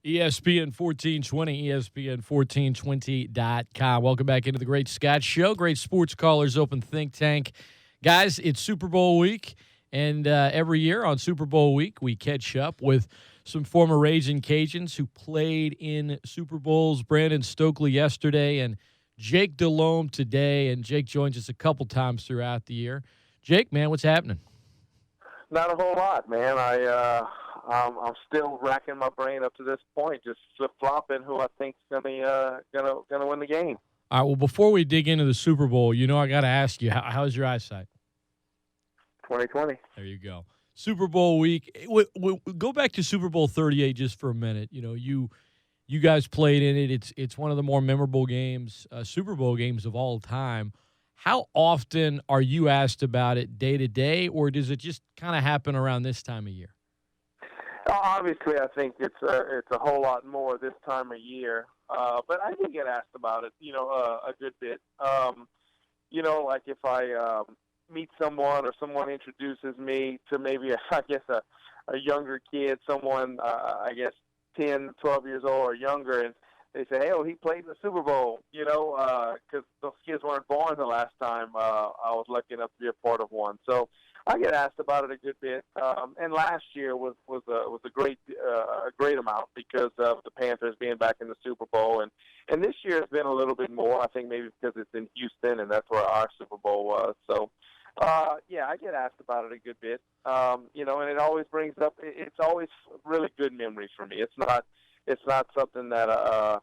ESPN1420, ESPN1420.com. Welcome back into the Great Scott Show. Great Sports Callers Open Think Tank. Guys, it's Super Bowl week, and every year on Super Bowl week, we catch up with some former Ragin Cajuns who played in Super Bowls. Brandon Stokely yesterday and Jake Delhomme today, and Jake joins us a couple times throughout the year. Jake, man, what's happening? Not a whole lot, man. I'm still racking my brain up to this point, just flip-flopping who I think's gonna win the game. All right, well, before we dig into the Super Bowl, I got to ask you, how's your eyesight? 2020. There you go. Super Bowl week. We'll go back to Super Bowl 38 just for a minute. You guys played in it. It's one of the more memorable games, Super Bowl games of all time. How often are you asked about it day to day, or does it just kind of happen around this time of year? Obviously, I think it's a whole lot more this time of year. But I do get asked about it, a good bit. Like if I meet someone or someone introduces me to maybe, a younger kid, someone, 10, 12 years old or younger, and they say, hey, he played in the Super Bowl, because those kids weren't born the last time I was lucky enough to be a part of one. So I get asked about it a good bit. And last year was a great amount because of the Panthers being back in the Super Bowl. And this year has been a little bit more, I think maybe because it's in Houston and that's where our Super Bowl was. So, I get asked about it a good bit. And it always brings up, it's always really good memories for me. It's not something that,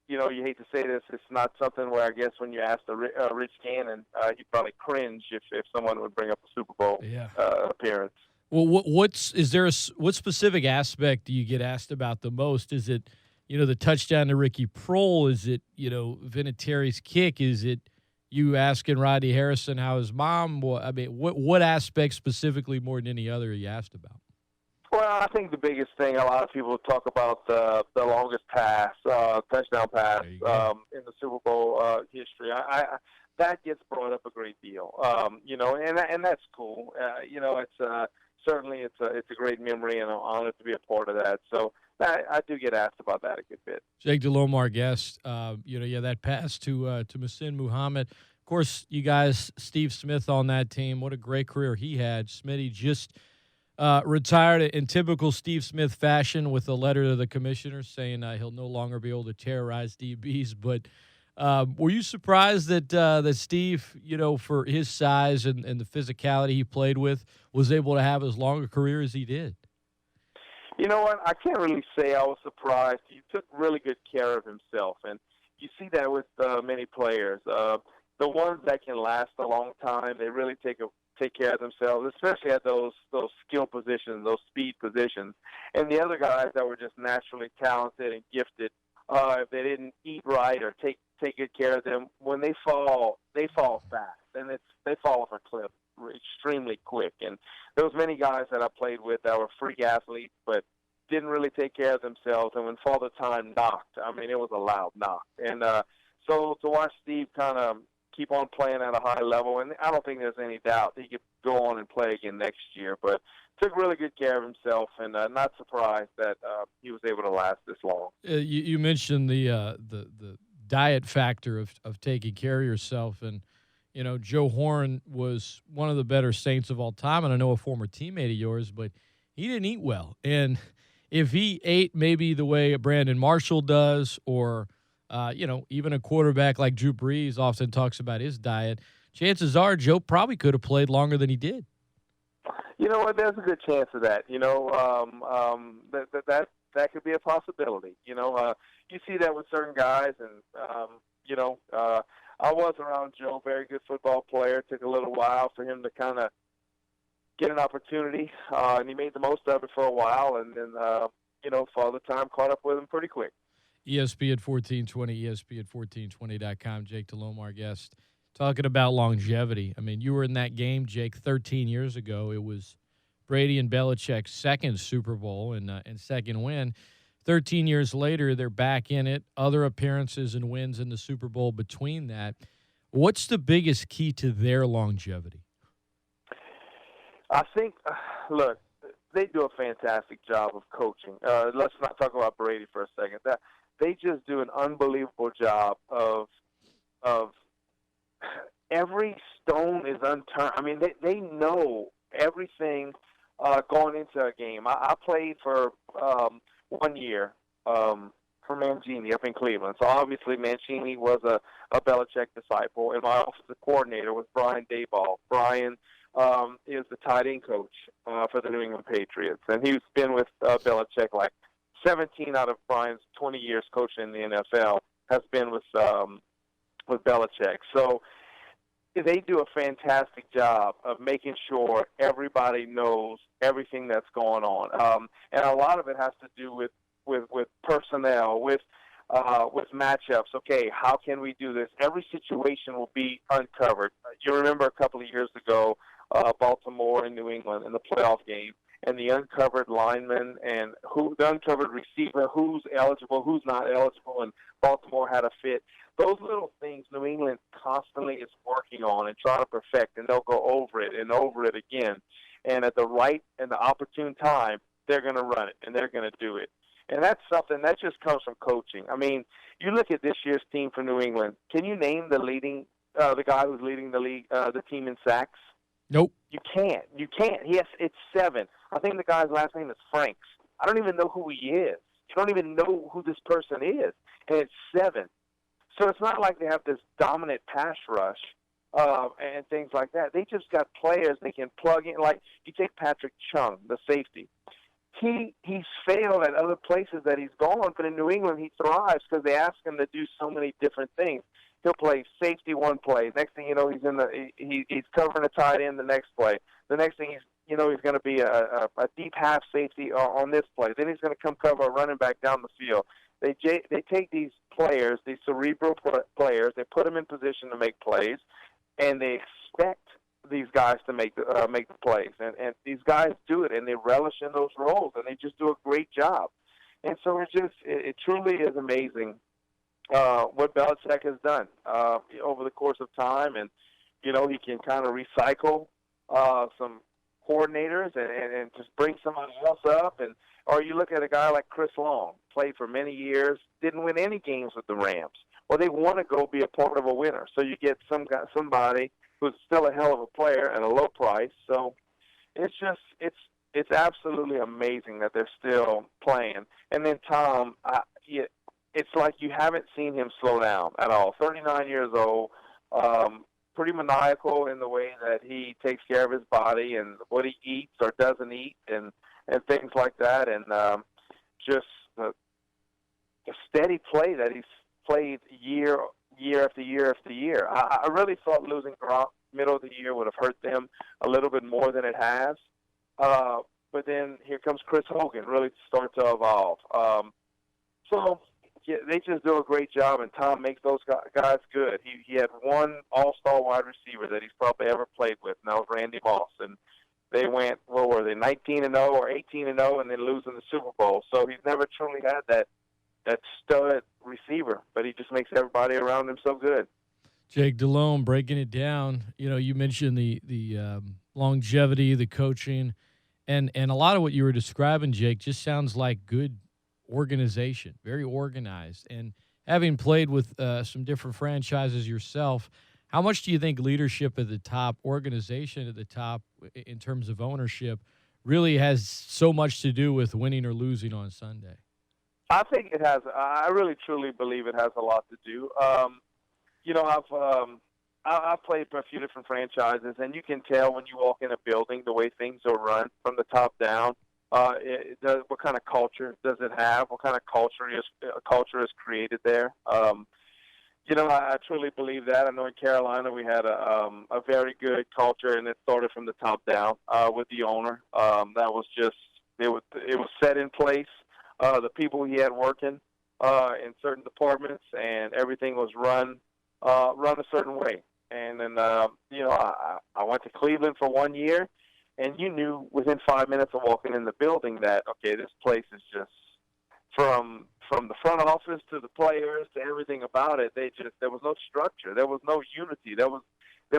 you hate to say this, it's not something where I guess when you ask Rich Gannon, he'd probably cringe if someone would bring up a Super Bowl appearance. Well, what specific aspect do you get asked about the most? Is it, the touchdown to Ricky Prohl? Is it, Vinatieri's kick? Is it you asking Rodney Harrison how his mom? What aspect specifically more than any other are you asked about? Well, I think the biggest thing, a lot of people talk about the longest pass, touchdown pass in the Super Bowl history. That gets brought up a great deal, and that's cool. It's certainly it's a great memory, and I'm honored to be a part of that. So I do get asked about that a good bit. Jake Delhomme, our guest, that pass to Muhsin Muhammad. Of course, you guys, Steve Smith on that team. What a great career he had. Smitty just retired in typical Steve Smith fashion with a letter to the commissioner saying he'll no longer be able to terrorize DBs. But were you surprised that Steve, for his size and the physicality he played with, was able to have as long a career as he did? You know what? I can't really say I was surprised. He took really good care of himself, and you see that with many players. The ones that can last a long time, they really take care of themselves, especially at those skill positions, those speed positions. And the other guys that were just naturally talented and gifted, if they didn't eat right or take good care of them, when they fall fast, and they fall off a cliff extremely quick. And there was many guys that I played with that were freak athletes, but didn't really take care of themselves. And when Father Time knocked, it was a loud knock. And so to watch Steve kind of keep on playing at a high level, and I don't think there's any doubt he could go on and play again next year, but took really good care of himself, and not surprised that he was able to last this long. You mentioned the diet factor of taking care of yourself, and Joe Horn was one of the better Saints of all time, and I know a former teammate of yours, but he didn't eat well. And if he ate maybe the way Brandon Marshall does, or even a quarterback like Drew Brees often talks about his diet, chances are Joe probably could have played longer than he did. You know what? There's a good chance of that. That could be a possibility. You see that with certain guys, and I was around Joe, very good football player. It took a little while for him to kind of get an opportunity, and he made the most of it for a while, and then Father Time caught up with him pretty quick. ESPN1420, ESPN1420.com. Jake Delhomme, our guest, talking about longevity. You were in that game, Jake, 13 years ago. It was Brady and Belichick's second Super Bowl and second win. 13 years later, they're back in it. Other appearances and wins in the Super Bowl between that. What's the biggest key to their longevity? I think, look, they do a fantastic job of coaching. Let's not talk about Brady for a second. They just do an unbelievable job of every stone is unturned. I mean, they know everything going into a game. I played for 1 year for Mancini up in Cleveland. So obviously Mancini was a Belichick disciple, and my offensive coordinator was Brian Daboll. Brian is the tight end coach for the New England Patriots, and he's been with Belichick like 17 out of Brian's 20 years coaching in the NFL has been with Belichick. So they do a fantastic job of making sure everybody knows everything that's going on, and a lot of it has to do with personnel, with matchups. Okay, how can we do this? Every situation will be uncovered. You remember a couple of years ago, Baltimore and New England in the playoff game, and the uncovered lineman and the uncovered receiver, who's eligible, who's not eligible, and Baltimore had a fit. Those little things New England constantly is working on and trying to perfect, and they'll go over it and over it again. And at the right and the opportune time, they're going to run it, and they're going to do it. And that's something that just comes from coaching. I mean, you look at this year's team for New England. Can you name the guy who's leading the league, the team in sacks? Nope. You can't. Yes, it's 7. I think the guy's last name is Franks. I don't even know who he is. You don't even know who this person is, and it's 7. So it's not like they have this dominant pass rush and things like that. They just got players they can plug in. Like you take Patrick Chung, the safety. He's failed at other places that he's gone, but in New England he thrives because they ask him to do so many different things. He'll play safety one play. Next thing you know, he's covering a tight end the next play. The next thing he's going to be a deep half safety on this play. Then he's going to come cover a running back down the field. They take these players, these cerebral players, they put them in position to make plays, and they expect these guys to make the plays, and these guys do it, and they relish in those roles, and they just do a great job. And so it truly is amazing what Belichick has done over the course of time, and he can kind of recycle some coordinators and just bring somebody else up, or you look at a guy like Chris Long, played for many years, didn't win any games with the Rams. Well, they want to go be a part of a winner, so you get somebody who's still a hell of a player at a low price. So it's absolutely amazing that they're still playing. And then Tom, it's like you haven't seen him slow down at all. 39 years old, pretty maniacal in the way that he takes care of his body and what he eats or doesn't eat and things like that. And just the steady play that he's played year after year after year. I really thought losing Gronk middle of the year would have hurt them a little bit more than it has. But then here comes Chris Hogan, really start to evolve. So yeah, they just do a great job, and Tom makes those guys good. He had one all-star wide receiver that he's probably ever played with, and that was Randy Moss. And they went, what were they, 19-0 or 18-0, and then losing the Super Bowl. So he's never truly had that stud receiver, but he just makes everybody around him so good. Jake Delhomme, breaking it down, you mentioned the longevity, the coaching, and a lot of what you were describing, Jake, just sounds like good organization, very organized. And having played with some different franchises yourself, how much do you think leadership at the top, organization at the top in terms of ownership really has so much to do with winning or losing on Sunday? I think it has. I really, truly believe it has a lot to do. I've played for a few different franchises, and you can tell when you walk in a building the way things are run from the top down. What kind of culture does it have? What kind of culture is created there? I truly believe that. I know in Carolina we had a very good culture, and it started from the top down with the owner. That was just it was set in place. The people he had working in certain departments, and everything was run a certain way. And then I went to Cleveland for 1 year, and you knew within 5 minutes of walking in the building that, okay, this place is just from the front office to the players to everything about it. There was no structure. There was no unity. There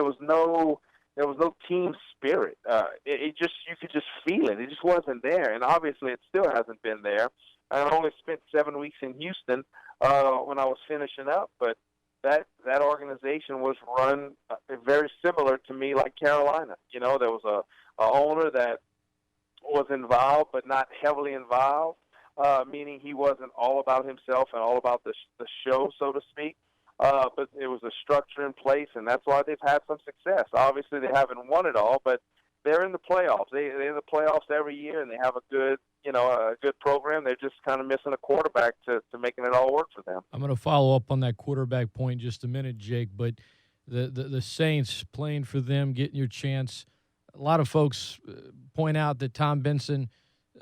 was no there was no team spirit. It just, you could just feel it. It just wasn't there, and obviously it still hasn't been there. I only spent 7 weeks in Houston when I was finishing up, but that organization was run very similar to me, like Carolina. You know, there was a owner that was involved, but not heavily involved, meaning he wasn't all about himself and all about the show, so to speak. But it was a structure in place, and that's why they've had some success. Obviously, they haven't won it all, but they're in the playoffs. They're in the playoffs every year, and they have a good program. They're just kind of missing a quarterback to making it all work for them. I'm going to follow up on that quarterback point in just a minute, Jake, but the Saints, playing for them, getting your chance. A lot of folks point out that Tom Benson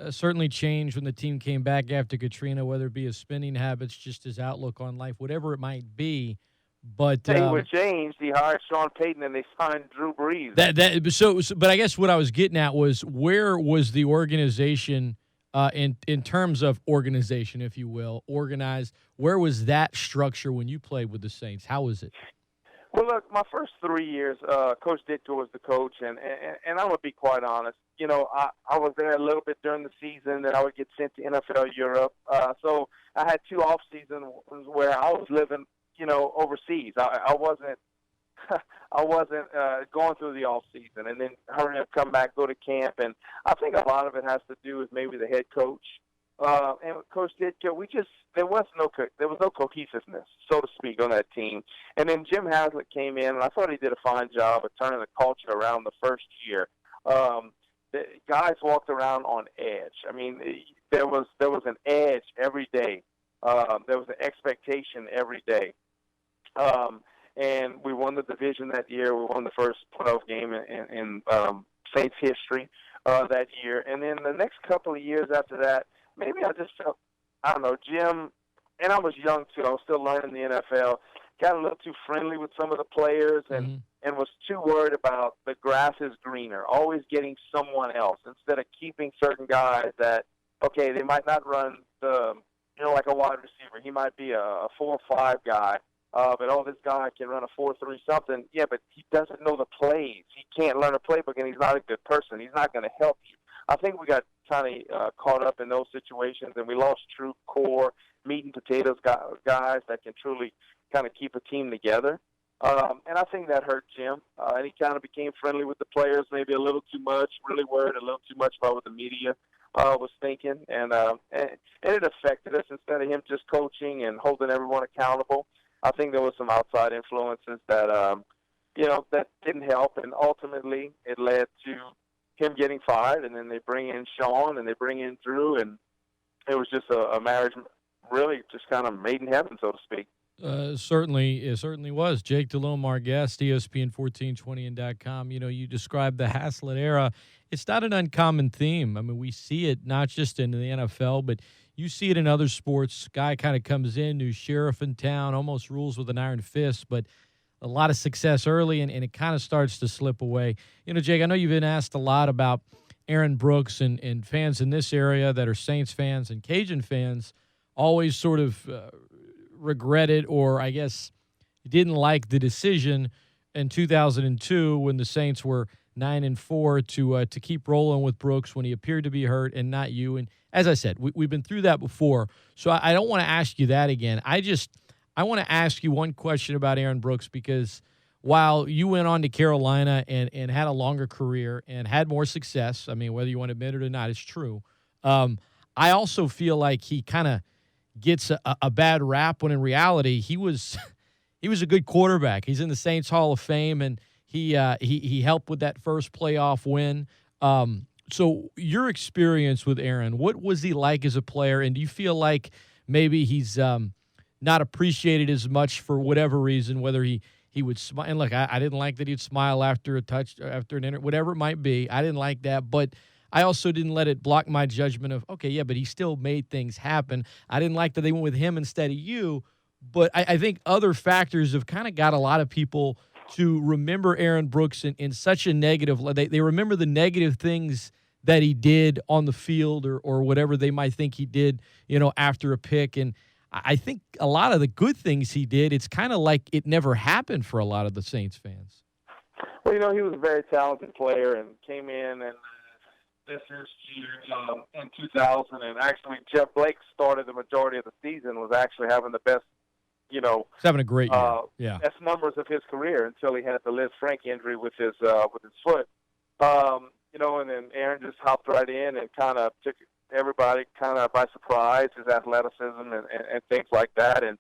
certainly changed when the team came back after Katrina, whether it be his spending habits, just his outlook on life, whatever it might be. But they were changed. He hired Sean Payton, and they signed Drew Brees. But I guess what I was getting at was, where was the organization in terms of organization, if you will, organized? Where was that structure when you played with the Saints? How was it? Well, look, my first 3 years, Coach Ditka was the coach, and I'm going to be quite honest. You know, I was there a little bit during the season, then I would get sent to NFL Europe. So I had 2 off seasons where I was living, you know, overseas. I wasn't going through the off season, and then hurry up, come back, go to camp. And I think a lot of it has to do with maybe the head coach. And Coach Ditka, there was no cohesiveness, so to speak, on that team. And then Jim Haslett came in, and I thought he did a fine job of turning the culture around the first year. The guys walked around on edge. I mean, there was an edge every day. There was an expectation every day. And we won the division that year. We won the first playoff game in Saints history that year. And then the next couple of years after that, maybe I just felt, I don't know, Jim, and I was young too. I was still learning the NFL. Got a little too friendly with some of the players, and was too worried about the grass is greener, always getting someone else instead of keeping certain guys that, okay, they might not run like a wide receiver. He might be a 4-5 guy, but this guy can run a 4-3 something. Yeah, but he doesn't know the plays. He can't learn a playbook, and he's not a good person. He's not going to help you. I think we got kind of caught up in those situations, and we lost true core, meat and potatoes guys that can truly kind of keep a team together. And I think that hurt Jim. And he kind of became friendly with the players, maybe a little too much, really worried a little too much about what the media was thinking. And it affected us instead of him just coaching and holding everyone accountable. I think there was some outside influences that, that didn't help. And ultimately it led to him getting fired, and then they bring in Sean, and they bring in Drew, and it was just a marriage really just kind of made in heaven, so to speak. It certainly was. Jake Delhomme, our guest, ESPN1420 and .com. You know, you described the Haslett era. It's not an uncommon theme. I mean, we see it not just in the NFL, but you see it in other sports. Guy kind of comes in, new sheriff in town, almost rules with an iron fist, but a lot of success early, and it kind of starts to slip away. You know, Jake, I know you've been asked a lot about Aaron Brooks, and fans in this area that are Saints fans and Cajun fans always sort of regretted, or I guess didn't like the decision in 2002 when the Saints were 9-4 to keep rolling with Brooks when he appeared to be hurt and not you. And as I said, we've been through that before, so I don't want to ask you that again. I want to ask you one question about Aaron Brooks, because while you went on to Carolina and had a longer career and had more success, I mean, whether you want to admit it or not, it's true. I also feel like he kind of gets a bad rap when in reality he was a good quarterback. He's in the Saints Hall of Fame, and he helped with that first playoff win. So your experience with Aaron, what was he like as a player, and do you feel like maybe he's not appreciated as much for whatever reason, whether he would smile? And look, I didn't like that he'd smile after a touch, after an whatever it might be. I didn't like that, but I also didn't let it block my judgment of, okay, yeah, but he still made things happen. I didn't like that they went with him instead of you, but I think other factors have kind of got a lot of people to remember Aaron Brooks in such a negative. They remember the negative things that he did on the field or whatever they might think he did, after a pick. And I think a lot of the good things he did, it's kind of like it never happened for a lot of the Saints fans. Well, he was a very talented player and came in and this first year in 2000, and actually Jeff Blake started the majority of the season, was actually having the best, He's having a great year. Yeah. best numbers of his career until he had the Liz Frank injury with his foot. And then Aaron just hopped right in and kind of took everybody kind of by surprise, his athleticism and things like that. And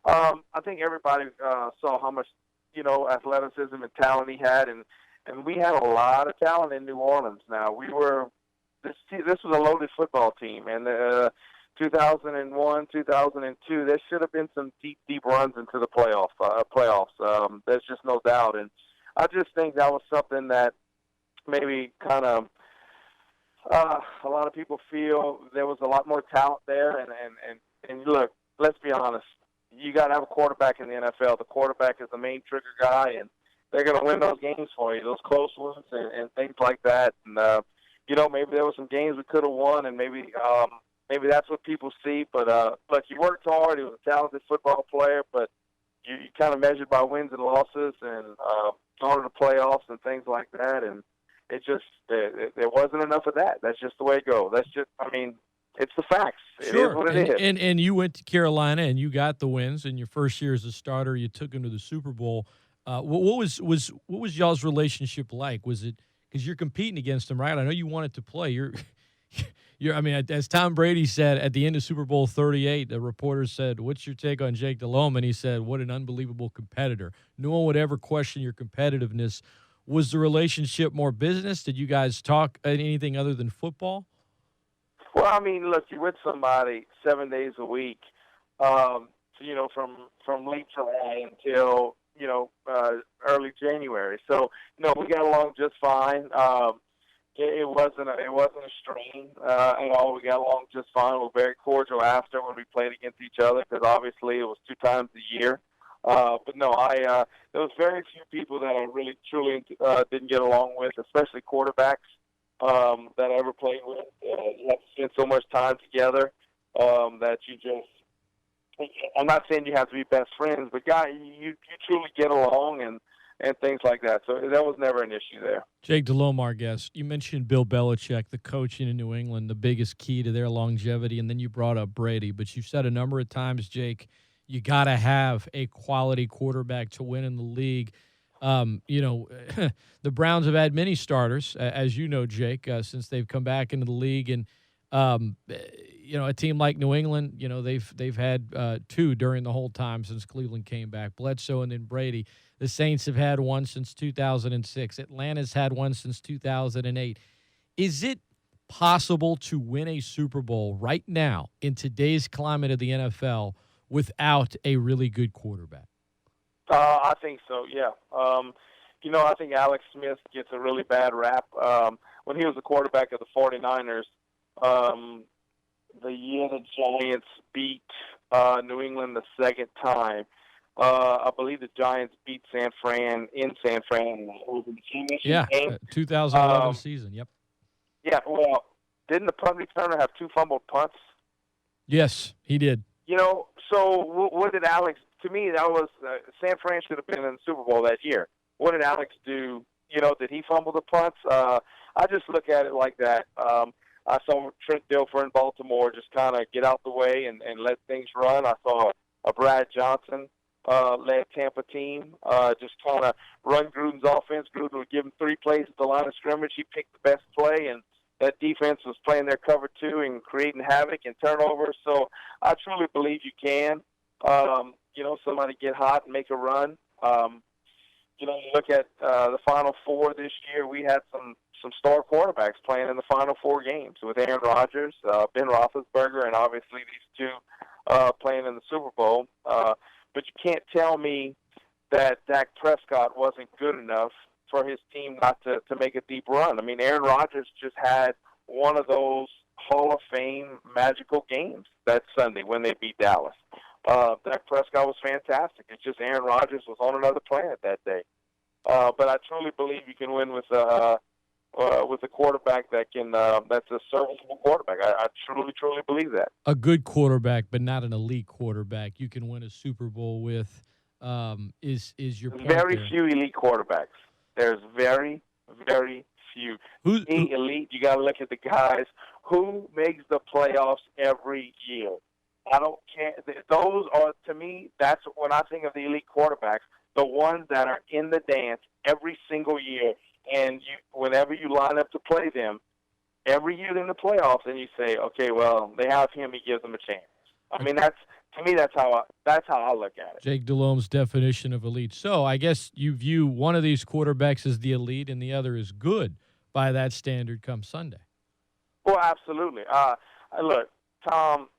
I think everybody saw how much, athleticism and talent he had, and we had a lot of talent in New Orleans. Now this was a loaded football team, and 2001, 2002, there should have been some deep runs into the playoffs. There's just no doubt, and I just think that was something that maybe kind of a lot of people feel there was a lot more talent there, and look, let's be honest, you got to have a quarterback in the NFL. The quarterback is the main trigger guy, and they're going to win those games for you, those close ones and things like that. And, maybe there were some games we could have won, and maybe that's what people see. But, look, he worked hard. He was a talented football player, but you kind of measured by wins and losses and going to the playoffs and things like that. And it just there wasn't enough of that. That's just the way it goes. It's the facts. Sure. It is what it is. And you went to Carolina and you got the wins. In your first year as a starter, you took them to the Super Bowl. What was y'all's relationship like? Was it because you're competing against them, right? I know you wanted to play. As Tom Brady said at the end of Super Bowl 38, the reporter said, "What's your take on Jake Delhomme?" And he said, "What an unbelievable competitor. No one would ever question your competitiveness." Was the relationship more business? Did you guys talk anything other than football? Well, look, you're with somebody 7 days a week, from late July until early January. So, we got along just fine. It wasn't a strain at all. We got along just fine. We were very cordial after when we played against each other because obviously it was 2 times a year. But no, there was very few people that I really truly didn't get along with, especially quarterbacks that I ever played with. You have to spend so much time together that you just. I'm not saying you have to be best friends, but you truly get along and things like that. So that was never an issue there. Jake Delhomme, our guest. You mentioned Bill Belichick, the coach in New England, the biggest key to their longevity, and then you brought up Brady. But you said a number of times, Jake, you got to have a quality quarterback to win in the league. The Browns have had many starters, as you know, Jake, since they've come back into the league. And, a team like New England, they've had 2 during the whole time since Cleveland came back, Bledsoe and then Brady. The Saints have had 1 since 2006. Atlanta's had 1 since 2008. Is it possible to win a Super Bowl right now in today's climate of the NFL without a really good quarterback? I think so, yeah. I think Alex Smith gets a really bad rap. When he was the quarterback of the 49ers, the year the Giants beat New England the second time, I believe the Giants beat San Fran in San Fran. Over the championship game. 2011 season, yep. Yeah, well, didn't the punt returner have 2 fumbled punts? Yes, he did. So what did Alex? To me, that was San Fran should have been in the Super Bowl that year. What did Alex do? Did he fumble the punts? I just look at it like that. I saw Trent Dilfer in Baltimore just kind of get out the way and let things run. I saw a Brad Johnson led Tampa team just kind of run Gruden's offense. Gruden would give him 3 plays at the line of scrimmage. He picked the best play, and that defense was playing their cover 2 and creating havoc and turnovers. So I truly believe you can, somebody get hot and make a run. You look at the Final Four this year, we had some star quarterbacks playing in the Final 4 games with Aaron Rodgers, Ben Roethlisberger, and obviously these 2 playing in the Super Bowl. But you can't tell me that Dak Prescott wasn't good enough for his team not to make a deep run. Aaron Rodgers just had one of those Hall of Fame magical games that Sunday when they beat Dallas. Dak Prescott was fantastic. It's just Aaron Rodgers was on another planet that day. But I truly believe you can win with a quarterback that's a serviceable quarterback. I truly believe that. A good quarterback, but not an elite quarterback, you can win a Super Bowl with. Is your point very there? few elite quarterbacks. There's very, very few. Who, Me, elite, you got to look at the guys who makes the playoffs every year. I don't care. Those are, to me, that's when I think of the elite quarterbacks, the ones that are in the dance every single year. And whenever you line up to play them, every year in the playoffs, and you say, okay, well, they have him, he gives them a chance. I mean, to me, that's how I look at it. Jake Delhomme's definition of elite. So I guess you view one of these quarterbacks as the elite and the other as good by that standard come Sunday. Well, absolutely. Look, Tom,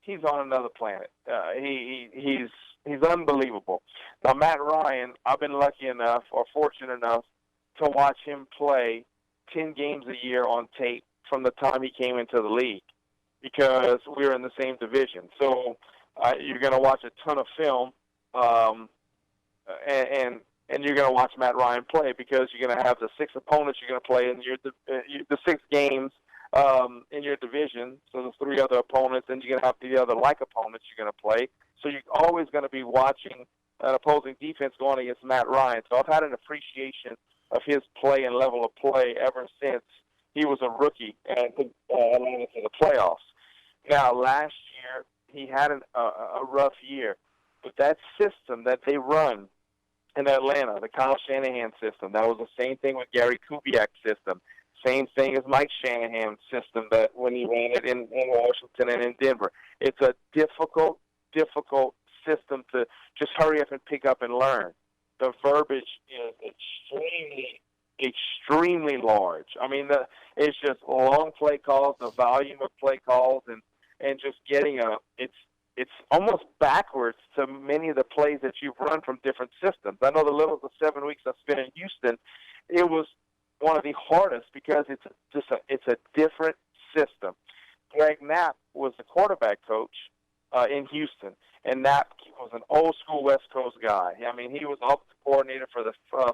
he's on another planet. He's unbelievable. Now, Matt Ryan, I've been lucky enough or fortunate enough to watch him play 10 games a year on tape from the time he came into the league because we're in the same division. So you're going to watch a ton of film, and you're going to watch Matt Ryan play because you're going to have the 6 opponents you're going to play in the 6 games in your division. So there's 3 other opponents, and you're going to have the other like opponents you're going to play. So you're always going to be watching an opposing defense going against Matt Ryan. So I've had an appreciation of his play and level of play ever since he was a rookie and took Atlanta to the playoffs. Now, last year, he had a rough year. But that system that they run in Atlanta, the Kyle Shanahan system, that was the same thing with Gary Kubiak's system. Same thing as Mike Shanahan's system that when he ran it in Washington and in Denver. It's a difficult system to just hurry up and pick up and learn. The verbiage is extremely large. I mean, it's just long play calls, the volume of play calls, and just getting it's almost backwards to many of the plays that you've run from different systems. I know the 7 weeks I spent in Houston, it was one of the hardest because it's a different system. Greg Knapp was the quarterback coach in Houston, and Knapp was an old-school West Coast guy. I mean, he was offensive coordinator for the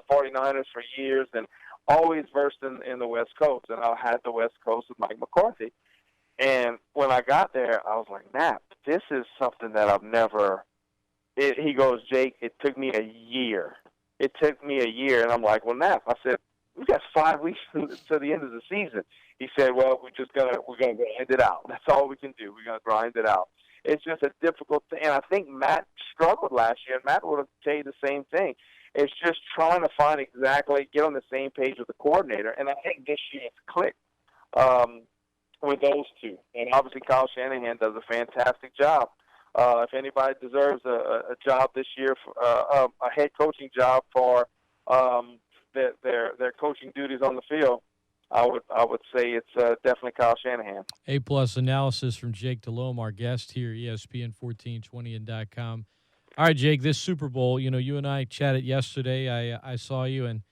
49ers for years and always versed in the West Coast, and I had the West Coast with Mike McCarthy. And when I got there, I was like, Knapp, this is something that I've never – he goes, Jake, it took me a year. It took me a year. And I'm like, well, Knapp, I said, we got 5 weeks to the end of the season. He said, well, we're going to grind it out. That's all we can do. We're going to grind it out. It's just a difficult thing. And I think Matt struggled last year, and Matt would have told you the same thing. It's just trying to find get on the same page with the coordinator. And I think this year it's clicked with those two. And obviously Kyle Shanahan does a fantastic job. If anybody deserves a job this year, a head coaching job for their coaching duties on the field, I would say it's definitely Kyle Shanahan. A-plus analysis from Jake Delhomme, our guest here, ESPN1420 and .com. All right, Jake, this Super Bowl, you and I chatted yesterday. I saw you and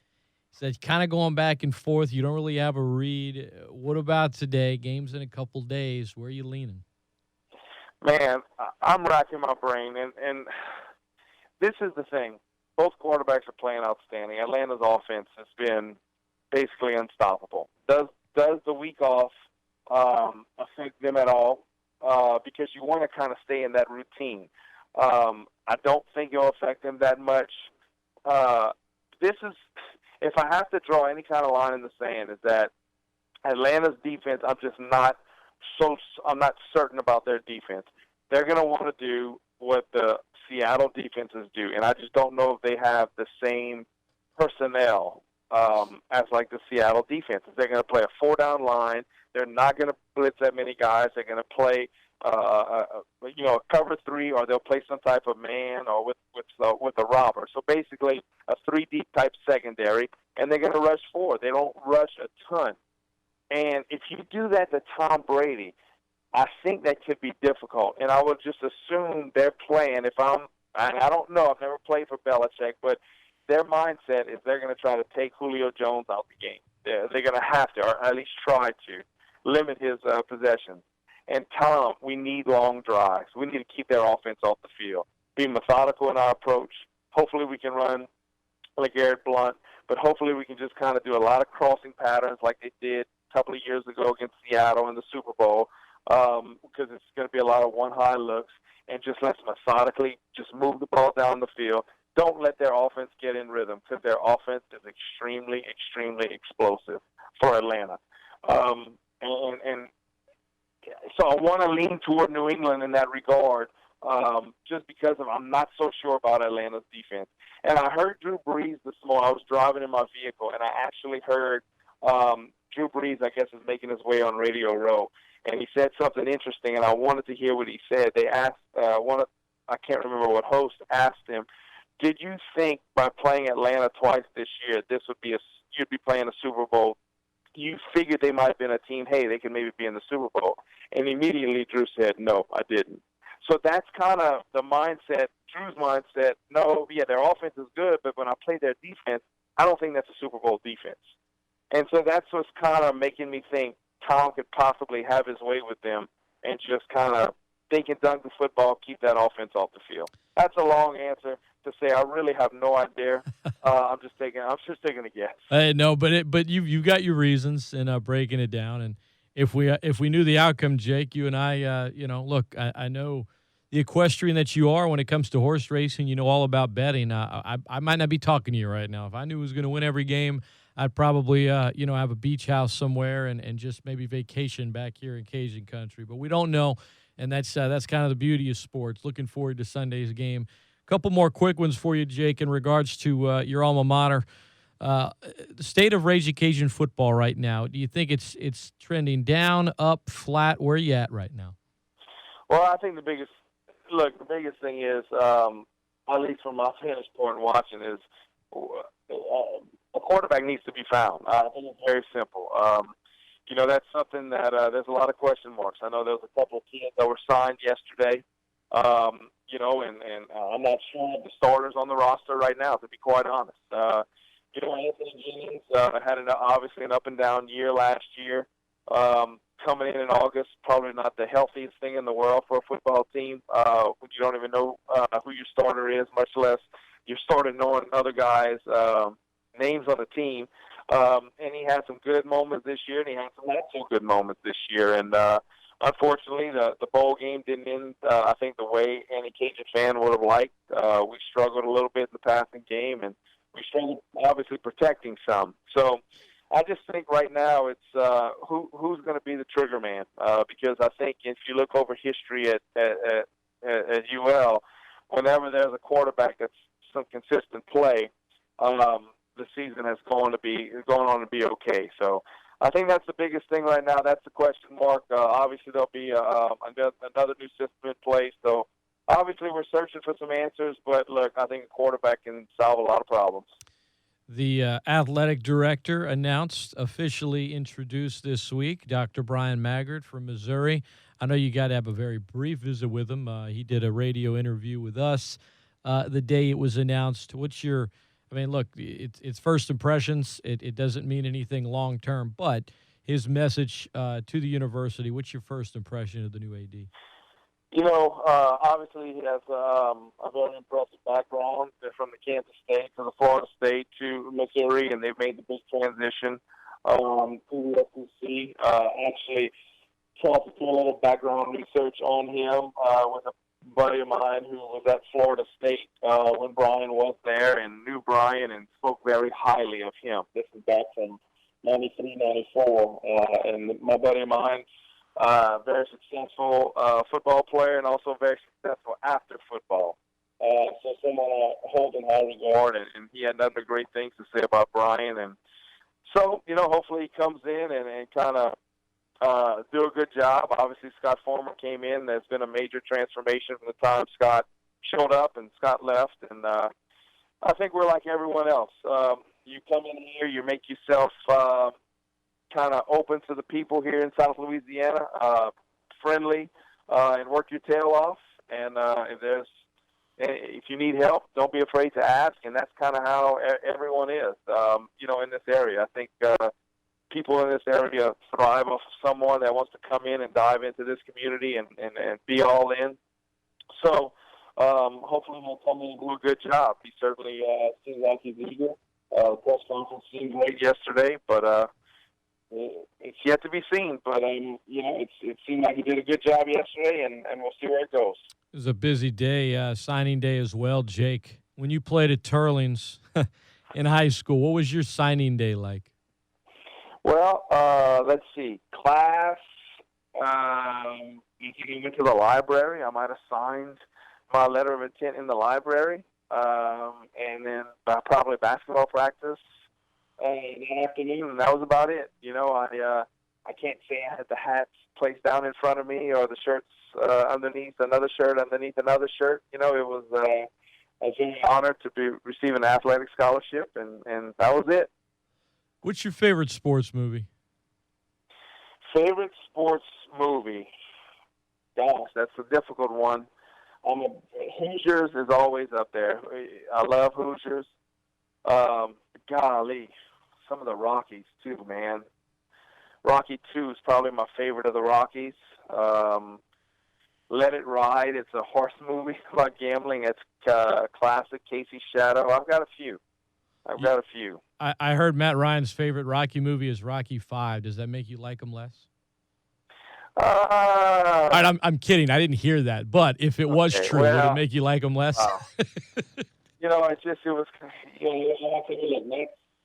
said kind of going back and forth. You don't really have a read. What about today? Games in a couple days. Where are you leaning? Man, I'm racking my brain, and this is the thing. Both quarterbacks are playing outstanding. Atlanta's offense has been basically unstoppable. Does the week off affect them at all? Because you want to kind of stay in that routine. I don't think it'll affect them that much. If I have to draw any kind of line in the sand, is that Atlanta's defense, I'm not certain about their defense. They're going to want to do what the Seattle defenses do, and I just don't know if they have the same personnel as like the Seattle defenses. They're going to play a 4-down line. They're not going to blitz that many guys. They're going to play a cover 3, or they'll play some type of man or with a robber. So basically a 3-deep type secondary, and they're going to rush 4. They don't rush a ton. And if you do that to Tom Brady, I think that could be difficult. And I would just assume their plan, I don't know, I've never played for Belichick, but their mindset is they're going to try to take Julio Jones out the game. They're going to have to, or at least try to, limit his possessions. And Tom, we need long drives. We need to keep their offense off the field. Be methodical in our approach. Hopefully we can run LeGarrette Blount, but hopefully we can just kind of do a lot of crossing patterns like they did a couple of years ago against Seattle in the Super Bowl, because it's going to be a lot of one-high looks, and just let's methodically just move the ball down the field, don't let their offense get in rhythm because their offense is extremely, extremely explosive for Atlanta. And so I want to lean toward New England in that regard, just because I'm not so sure about Atlanta's defense. And I heard Drew Brees this morning. I was driving in my vehicle, and I actually heard Drew Brees, I guess, is making his way on Radio Row, and he said something interesting, and I wanted to hear what he said. They asked I can't remember what host asked him, did you think by playing Atlanta twice this year, you'd be playing a Super Bowl? You figured they might have been a team, hey, they could maybe be in the Super Bowl. And immediately Drew said, no, I didn't. So that's kind of the mindset, Drew's mindset. No, yeah, their offense is good, but when I play their defense, I don't think that's a Super Bowl defense. And so that's what's kind of making me think Tom could possibly have his way with them and just kind of think and dunk the football, keep that offense off the field. That's a long answer to say I really have no idea. I'm just taking a guess. No, but you've got your reasons in breaking it down. And if we knew the outcome, Jake, you and I, look, I know the equestrian that you are when it comes to horse racing. You know all about betting. I might not be talking to you right now. If I knew I was going to win every game, I'd probably have a beach house somewhere and just maybe vacation back here in Cajun country. But we don't know, and that's kind of the beauty of sports. Looking forward to Sunday's game. A couple more quick ones for you, Jake, in regards to your alma mater. The state of Ragin Cajun football right now, do you think it's trending down, up, flat? Where are you at right now? Well, I think the biggest thing is, at least from my vantage point watching, is a quarterback needs to be found. I think it's very simple. That's something that there's a lot of question marks. I know there was a couple of kids that were signed yesterday, and I'm not sure the starters on the roster right now, to be quite honest. Anthony Jennings had obviously an up and down year last year. Coming in August, probably not the healthiest thing in the world for a football team. You don't even know who your starter is, much less you started knowing other guys' names on the team. And he had some good moments this year, and he had some not so good moments this year. And unfortunately, the bowl game didn't end, I think, the way any Cajun fan would have liked. We struggled a little bit in the passing game, and we struggled, obviously, protecting some. So I just think right now it's who's going to be the trigger man, because I think if you look over history at UL, whenever there's a quarterback that's some consistent play, the season has going on to be okay. So I think that's the biggest thing right now. That's the question mark. Obviously, there'll be another new system in place. So obviously, we're searching for some answers. But look, I think a quarterback can solve a lot of problems. The athletic director officially introduced this week, Dr. Brian Maggard from Missouri. I know you got to have a very brief visit with him. He did a radio interview with us the day it was announced. Look, it's first impressions. It doesn't mean anything long term, but his message to the university. What's your first impression of the new AD? Obviously he has a very impressive background. They're from the Kansas State to the Florida State to Missouri, and they've made the big transition to the SEC. Actually, tried to do a little background research on him with a buddy of mine who was at Florida State when Brian was there and knew Brian and spoke very highly of him. This is back from 93, 94. And my buddy of mine, very successful football player and also very successful after football. So someone I hold in high regard, and he had nothing but great things to say about Brian. And so, hopefully he comes in and kind of do a good job. Obviously, Scott Former came in. There's been a major transformation from the time Scott showed up and Scott left. And I think we're like everyone else. You come in here, you make yourself kind of open to the people here in South Louisiana, friendly, and work your tail off. And if you need help, don't be afraid to ask. And that's kind of how everyone is, in this area. I think people in this area thrive off of someone that wants to come in and dive into this community and be all in. So hopefully he'll come in and do a good job. He certainly seems like he's eager. Press conference seemed great yesterday, but it's yet to be seen. But, it seemed like he did a good job yesterday, and we'll see where it goes. It was a busy day, signing day as well, Jake. when you played at Turlings in high school, what was your signing day like? Well, let's see. Class, if you went to the library, I might have signed my letter of intent in the library. And then probably basketball practice that afternoon, and that was about it. I can't say I had the hats placed down in front of me or the shirts underneath another shirt underneath another shirt. It was a very honor to receive an athletic scholarship, and that was it. What's your favorite sports movie? Favorite sports movie? Gosh, that's a difficult one. Hoosiers is always up there. I love Hoosiers. Golly, some of the Rockies too, man. Rocky 2 is probably my favorite of the Rockies. Let It Ride. It's a horse movie about gambling. It's classic. Casey's Shadow. I've got a few. I heard Matt Ryan's favorite Rocky movie is Rocky 5. Does that make you like him less? All right, I'm kidding. I didn't hear that. But if it was true, would it make you like him less? It was.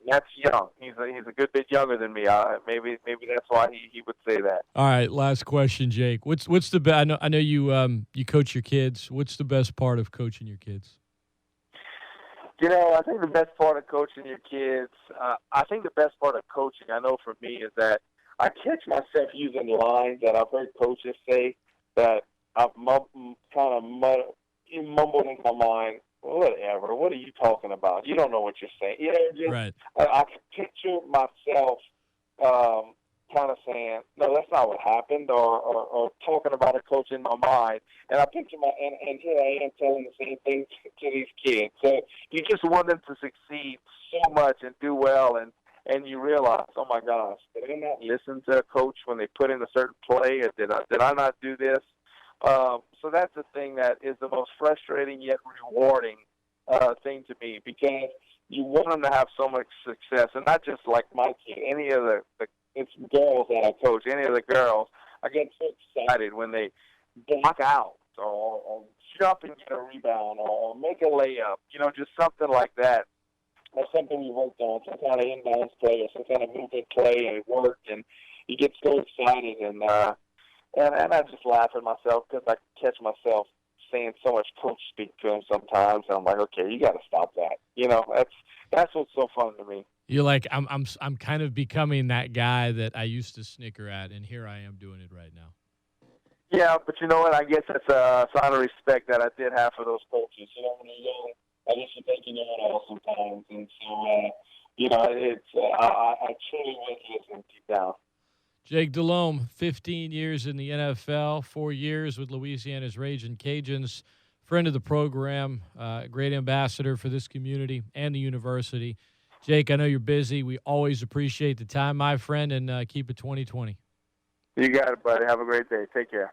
Matt's young. He's a good bit younger than me. Maybe that's why he would say that. All right, last question, Jake. What's the best? I know you coach your kids. What's the best part of coaching your kids? I think the best part of coaching your kids. I think the best part of coaching, I know for me, is that I catch myself using lines that I've heard coaches say that I've mumbled in my mind. Whatever. What are you talking about? You don't know what you're saying. Right. I can picture myself kind of saying, no, that's not what happened, or talking about a coach in my mind. And I picture and here I am telling the same thing to these kids. So you just want them to succeed so much and do well, and you realize, oh my gosh, did I not listen to a coach when they put in a certain play, or did I not do this? So that's the thing that is the most frustrating yet rewarding thing to me, because you want them to have so much success, and not just like my kid, any of it's girls that I coach, any of the girls. I get so excited when they block out or jump and get a rebound or make a layup, just something like that. That's something we worked on, some kind of inbounds play or some kind of movement play, and it worked, and you get so excited, and I just laugh at myself because I catch myself saying so much coach speak to him sometimes, and I'm like, okay, you got to stop that. That's what's so fun to me. You're like, I'm kind of becoming that guy that I used to snicker at, and here I am doing it right now. Yeah, but you know what? I guess it's a sign of respect that I did have for those coaches. When you're young, I guess you think you know it all sometimes, and so it's I truly was listening deep down. Jake Delhomme, 15 years in the NFL, 4 years with Louisiana's Ragin Cajuns, friend of the program, great ambassador for this community and the university. Jake, I know you're busy. We always appreciate the time, my friend, and keep it 2020. You got it, buddy. Have a great day. Take care.